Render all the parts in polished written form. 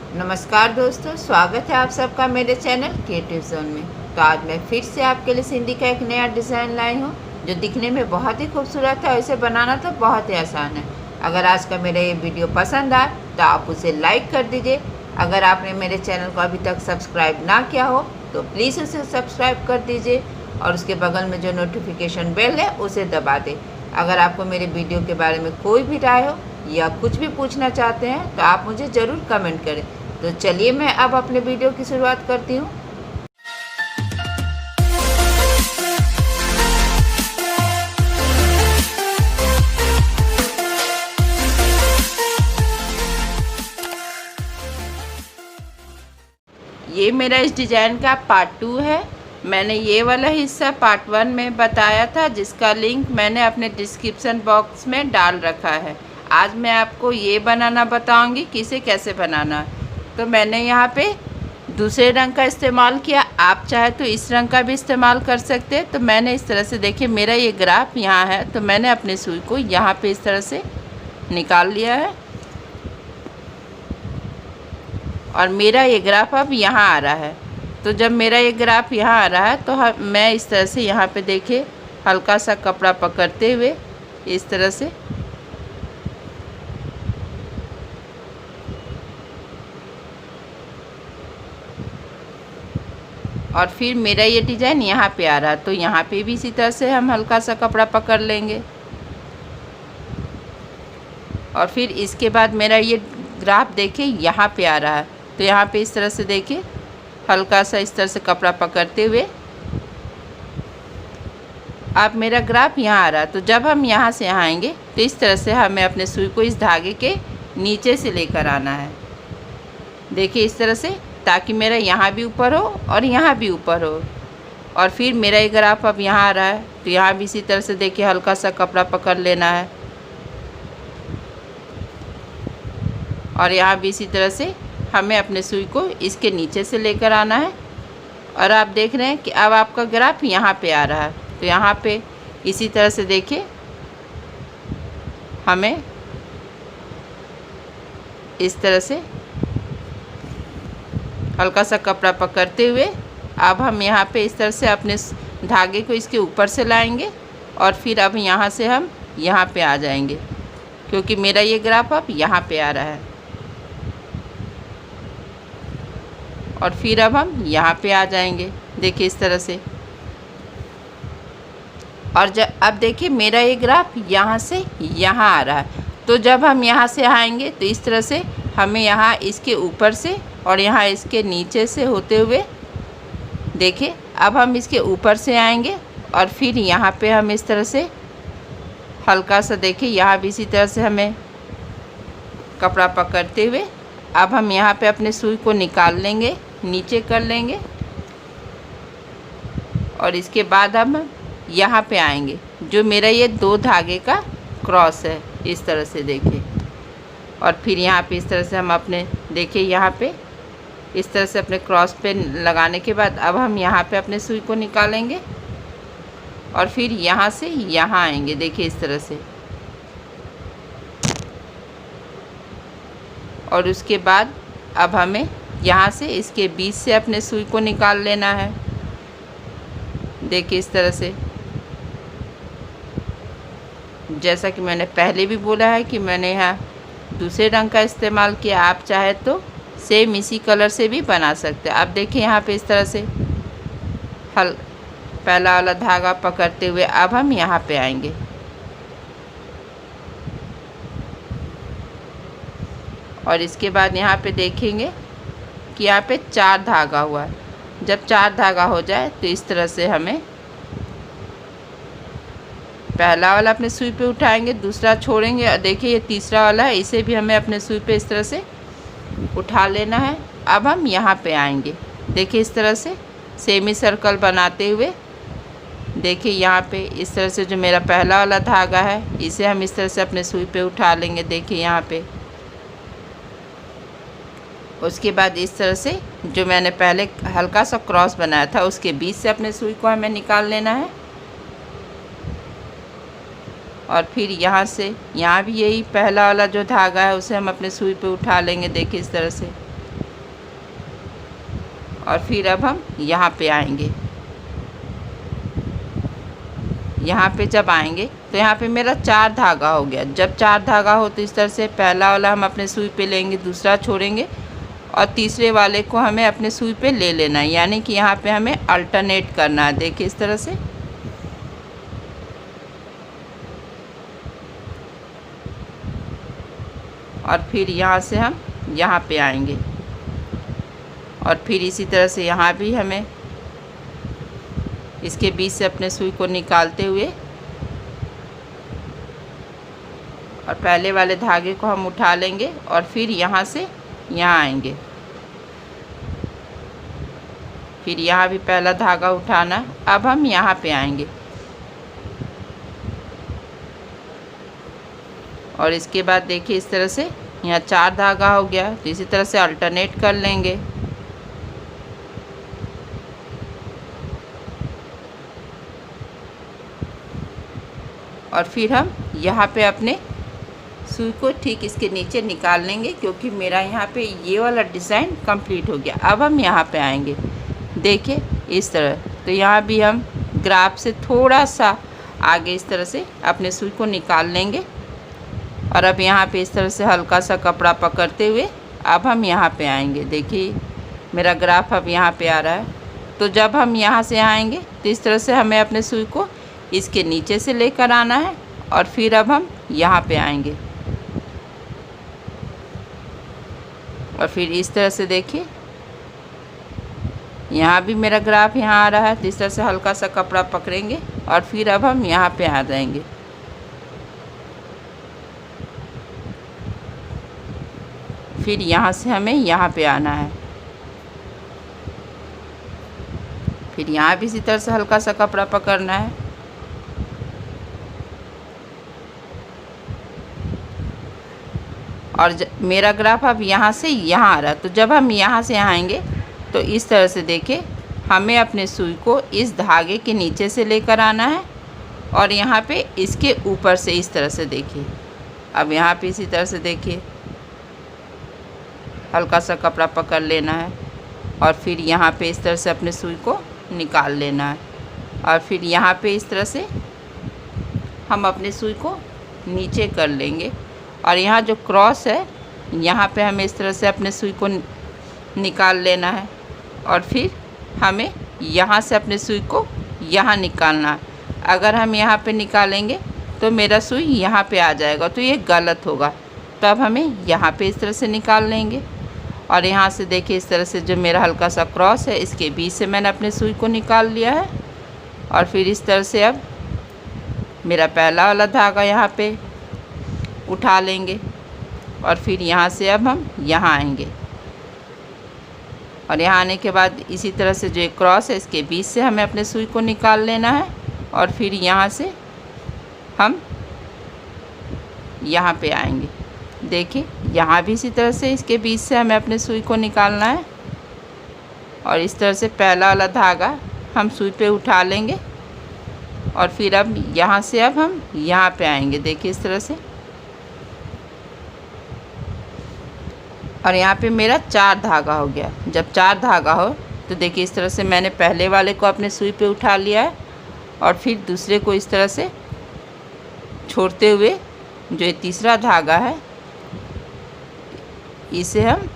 नमस्कार दोस्तों, स्वागत है आप सबका मेरे चैनल क्रिएटिव जोन में। तो आज मैं फिर से आपके लिए सिंधी का एक नया डिज़ाइन लाई हूँ जो दिखने में बहुत ही खूबसूरत है और इसे बनाना तो बहुत ही आसान है। अगर आज का मेरा ये वीडियो पसंद आए तो आप उसे लाइक कर दीजिए। अगर आपने मेरे चैनल को अभी तक सब्सक्राइब ना किया हो तो प्लीज़ उसे सब्सक्राइब कर दीजिए और उसके बगल में जो नोटिफिकेशन बेल है उसे दबा दें। अगर आपको मेरे वीडियो के बारे में कोई भी राय हो या कुछ भी पूछना चाहते हैं तो आप मुझे ज़रूर कमेंट करें। तो चलिए मैं अब अपने वीडियो की शुरुआत करती हूँ। ये मेरा इस डिज़ाइन का पार्ट 2 है। मैंने ये वाला हिस्सा पार्ट 1 में बताया था जिसका लिंक मैंने अपने डिस्क्रिप्शन बॉक्स में डाल रखा है। आज मैं आपको ये बनाना बताऊंगी कि इसे कैसे बनाना है। तो मैंने यहाँ पे दूसरे रंग का इस्तेमाल किया, आप चाहे तो इस रंग का भी इस्तेमाल कर सकते हैं। तो मैंने इस तरह से, देखिए मेरा ये ग्राफ यहाँ है, तो मैंने अपने सुई को यहाँ पे इस तरह से निकाल लिया है और मेरा ये ग्राफ अब यहाँ आ रहा है। तो जब मेरा ये ग्राफ यहाँ आ रहा है तो मैं इस तरह से यहाँ पे देखिए हल्का सा कपड़ा पकड़ते हुए इस तरह से और फिर मेरा ये डिज़ाइन यहाँ पे आ रहा है, तो यहाँ पे भी इसी तरह से हम हल्का सा कपड़ा पकड़ लेंगे। और फिर इसके बाद मेरा ये ग्राफ देखिए यहाँ पे आ रहा है, तो यहाँ पे इस तरह से देखिए हल्का सा इस तरह से कपड़ा पकड़ते हुए अब मेरा ग्राफ यहाँ आ रहा है। तो जब हम यहाँ से आएंगे तो इस तरह से हमें अपने सुई को इस धागे के नीचे से लेकर आना है, देखिए इस तरह से, ताकि मेरा यहाँ भी ऊपर हो और यहाँ भी ऊपर हो। और फिर मेरा ये ग्राफ अब यहाँ आ रहा है, तो यहाँ भी इसी तरह से देखिए हल्का सा कपड़ा पकड़ लेना है और यहाँ भी इसी तरह से हमें अपने सुई को इसके नीचे से लेकर आना है। और आप देख रहे हैं कि अब आपका ग्राफ यहाँ पे आ रहा है, तो यहाँ पे इसी तरह से देखिए हमें इस तरह से हल्का सा कपड़ा पकड़ते हुए अब हम यहाँ पे इस तरह से अपने धागे को इसके ऊपर से लाएंगे और फिर अब यहाँ से हम यहाँ पे आ जाएंगे, क्योंकि मेरा ये ग्राफ अब यहाँ पे आ रहा है। और फिर अब हम यहाँ पे आ जाएंगे, देखिए इस तरह से। और अब देखिए मेरा ये ग्राफ यहाँ से यहाँ आ रहा है, तो जब हम यहाँ से आएंगे तो इस तरह से हमें यहाँ इसके ऊपर से और यहाँ इसके नीचे से होते हुए, देखिए अब हम इसके ऊपर से आएंगे और फिर यहाँ पे हम इस तरह से हल्का सा, देखिए यहाँ भी इसी तरह से हमें कपड़ा पकड़ते हुए अब हम यहाँ पे अपने सुई को निकाल लेंगे, नीचे कर लेंगे और इसके बाद हम यहाँ पे आएंगे, जो मेरा ये 2 धागे का क्रॉस है, इस तरह से देखिए। और फिर यहाँ पे इस तरह से हम अपने, देखिए यहाँ पे इस तरह से अपने क्रॉस पे लगाने के बाद अब हम यहाँ पे अपने सुई को निकालेंगे और फिर यहाँ से यहाँ आएंगे, देखिए इस तरह से। और उसके बाद अब हमें यहाँ से इसके बीच से अपने सुई को निकाल लेना है, देखिए इस तरह से। जैसा कि मैंने पहले भी बोला है कि मैंने यहाँ दूसरे रंग का इस्तेमाल किया, आप चाहे तो सेम इसी कलर से भी बना सकते हैं। अब देखिए यहाँ पे इस तरह से पहला वाला धागा पकड़ते हुए अब हम यहाँ पे आएंगे और इसके बाद यहाँ पे देखेंगे कि यहाँ पे 4 धागा हुआ है। जब 4 धागा हो जाए तो इस तरह से हमें पहला वाला अपने सुई पे उठाएंगे, दूसरा छोड़ेंगे और देखिए ये तीसरा वाला है, इसे भी हमें अपने सुई पे इस तरह से उठा लेना है। अब हम यहाँ पे आएंगे, देखिए इस तरह से सेमी सर्कल बनाते हुए, देखिए यहाँ पे इस तरह से जो मेरा पहला वाला धागा है इसे हम इस तरह से अपने सुई पे उठा लेंगे, देखिए यहाँ पे। उसके बाद इस तरह से जो मैंने पहले हल्का सा क्रॉस बनाया था उसके बीच से अपने सुई को हमें निकाल लेना है और फिर यहाँ से यहाँ भी यही पहला वाला जो धागा है उसे हम अपने सुई पे उठा लेंगे, देखिए इस तरह से। और फिर अब हम यहाँ पे आएंगे। यहाँ पे जब आएंगे तो यहाँ पे मेरा 4 धागा हो गया। जब 4 धागा हो तो इस तरह से पहला वाला हम अपने सुई पे लेंगे, दूसरा छोड़ेंगे और तीसरे वाले को हमें अपने सुई पे ले लेना है, यानी कि यहाँ पे हमें अल्टरनेट करना है। देखिए इस तरह से। और फिर यहाँ से हम यहाँ पे आएंगे और फिर इसी तरह से यहाँ भी हमें इसके बीच से अपने सुई को निकालते हुए और पहले वाले धागे को हम उठा लेंगे और फिर यहाँ से यहाँ आएंगे। फिर यहाँ भी पहला धागा उठाना। अब हम यहाँ पे आएंगे और इसके बाद देखिए इस तरह से यहाँ 4 धागा हो गया। तो इसी तरह से अल्टरनेट कर लेंगे। और फिर हम यहाँ पे अपने सुई को ठीक इसके नीचे निकाल लेंगे, क्योंकि मेरा यहाँ पे ये वाला डिज़ाइन कंप्लीट हो गया। अब हम यहाँ पे आएंगे, देखिए इस तरह। तो यहाँ भी हम ग्राफ से थोड़ा सा आगे इस तरह से अपने सुई को निकाल लेंगे और अब यहाँ पे इस तरह से हल्का सा कपड़ा पकड़ते हुए अब हम यहाँ पे आएंगे। देखिए मेरा ग्राफ अब यहाँ पे आ रहा है। तो जब हम यहाँ से आएंगे तो इस तरह से हमें अपने सुई को इसके नीचे से लेकर आना है और फिर अब हम यहाँ पे आएंगे और फिर इस तरह से देखिए यहाँ भी मेरा ग्राफ यहाँ आ रहा है। तो इस तरह से हल्का सा कपड़ा पकड़ेंगे और फिर अब हम यहाँ पे आ जाएंगे। फिर यहाँ से हमें यहाँ पे आना है। फिर यहाँ भी इसी तरह से हल्का सा कपड़ा पकड़ना है और मेरा ग्राफ अब यहाँ से यहाँ आ रहा है। तो जब हम यहाँ से आएंगे तो इस तरह से देखिए हमें अपने सुई को इस धागे के नीचे से लेकर आना है और यहाँ पे इसके ऊपर से इस तरह से देखिए। अब यहाँ पे इसी तरह से देखिए हल्का सा कपड़ा पकड़ लेना है और फिर यहाँ पे इस तरह से अपने सुई को निकाल लेना है और फिर यहाँ पे इस तरह से हम अपने सुई को नीचे कर लेंगे और यहाँ जो क्रॉस है यहाँ पे हमें इस तरह से अपने सुई को निकाल लेना है और फिर हमें यहाँ से अपने सुई को यहाँ निकालना है। अगर हम यहाँ पे निकालेंगे तो मेरा सुई यहाँ पे आ जाएगा, तो ये गलत होगा। तो अब हमें यहाँ पे इस तरह से निकाल लेंगे और यहाँ से देखिए इस तरह से जो मेरा हल्का सा क्रॉस है इसके बीच से मैंने अपने सुई को निकाल लिया है और फिर इस तरह से अब मेरा पहला वाला धागा यहाँ पे उठा लेंगे और फिर यहाँ से अब हम यहाँ आएंगे और यहाँ आने के बाद इसी तरह से जो एक क्रॉस है इसके बीच से हमें अपने सुई को निकाल लेना है और फिर यहाँ से हम यहाँ पे आएंगे। देखिए यहाँ भी इसी तरह से इसके बीच से हमें अपने सुई को निकालना है और इस तरह से पहला वाला धागा हम सुई पे उठा लेंगे और फिर अब यहाँ से अब हम यहाँ पे आएंगे। देखिए इस तरह से और यहाँ पे मेरा 4 धागा हो गया। जब 4 धागा हो तो देखिए इस तरह से मैंने पहले वाले को अपने सुई पे उठा लिया है और फिर दूसरे को इस तरह से छोड़ते हुए जो ये तीसरा धागा है इसे हम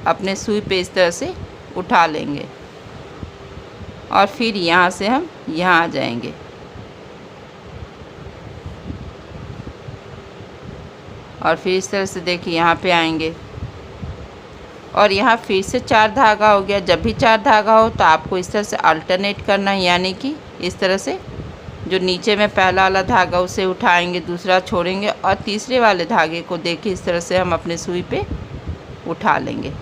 अपने सुई पे इस तरह से उठा लेंगे और फिर यहाँ से हम यहाँ आ जाएंगे और फिर इस तरह से देखिए यहाँ पे आएंगे और यहाँ फिर से 4 धागा हो गया। जब भी 4 धागा हो तो आपको इस तरह से अल्टरनेट करना है, यानी कि इस तरह से जो नीचे में पहला वाला धागा उसे उठाएंगे, दूसरा छोड़ेंगे और तीसरे वाले धागे को देखिए इस तरह से हम अपने सुई पे उठा लेंगे।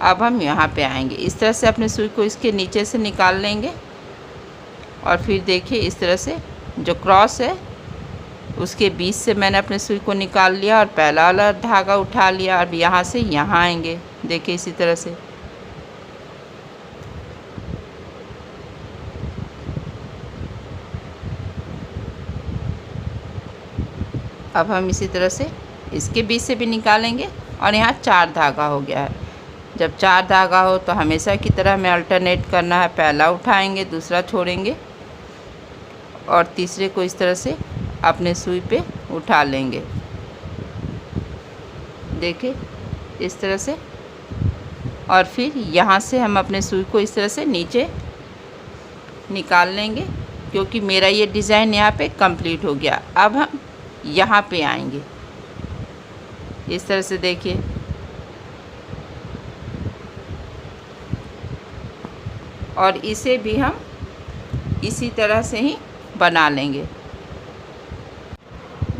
अब हम यहाँ पे आएंगे, इस तरह से अपने सुई को इसके नीचे से निकाल लेंगे और फिर देखिए इस तरह से जो क्रॉस है उसके बीच से मैंने अपने सुई को निकाल लिया और पहला वाला धागा उठा लिया। अब यहाँ से यहाँ आएंगे, देखिए इसी तरह से। अब हम इसी तरह से इसके बीच से भी निकालेंगे और यहाँ 4 धागा हो गया है। जब 4 धागा हो तो हमेशा की तरह हमें अल्टरनेट करना है। पहला उठाएंगे, दूसरा छोड़ेंगे और तीसरे को इस तरह से अपने सुई पे उठा लेंगे। देखिए इस तरह से, और फिर यहाँ से हम अपने सुई को इस तरह से नीचे निकाल लेंगे, क्योंकि मेरा ये डिज़ाइन यहाँ पे कंप्लीट हो गया। अब हम यहाँ पे आएंगे इस तरह से, देखिए और इसे भी हम इसी तरह से ही बना लेंगे।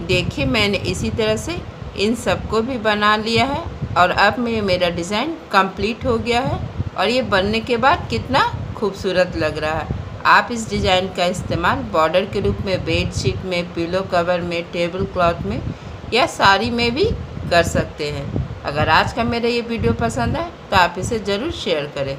देखिए मैंने इसी तरह से इन सबको भी बना लिया है और अब मेरा डिज़ाइन कंप्लीट हो गया है और ये बनने के बाद कितना खूबसूरत लग रहा है। आप इस डिज़ाइन का इस्तेमाल बॉर्डर के रूप में बेडशीट में, पिलो कवर में, टेबल क्लॉथ में या साड़ी में भी कर सकते हैं। अगर आज का मेरा ये वीडियो पसंद है तो आप इसे ज़रूर शेयर करें।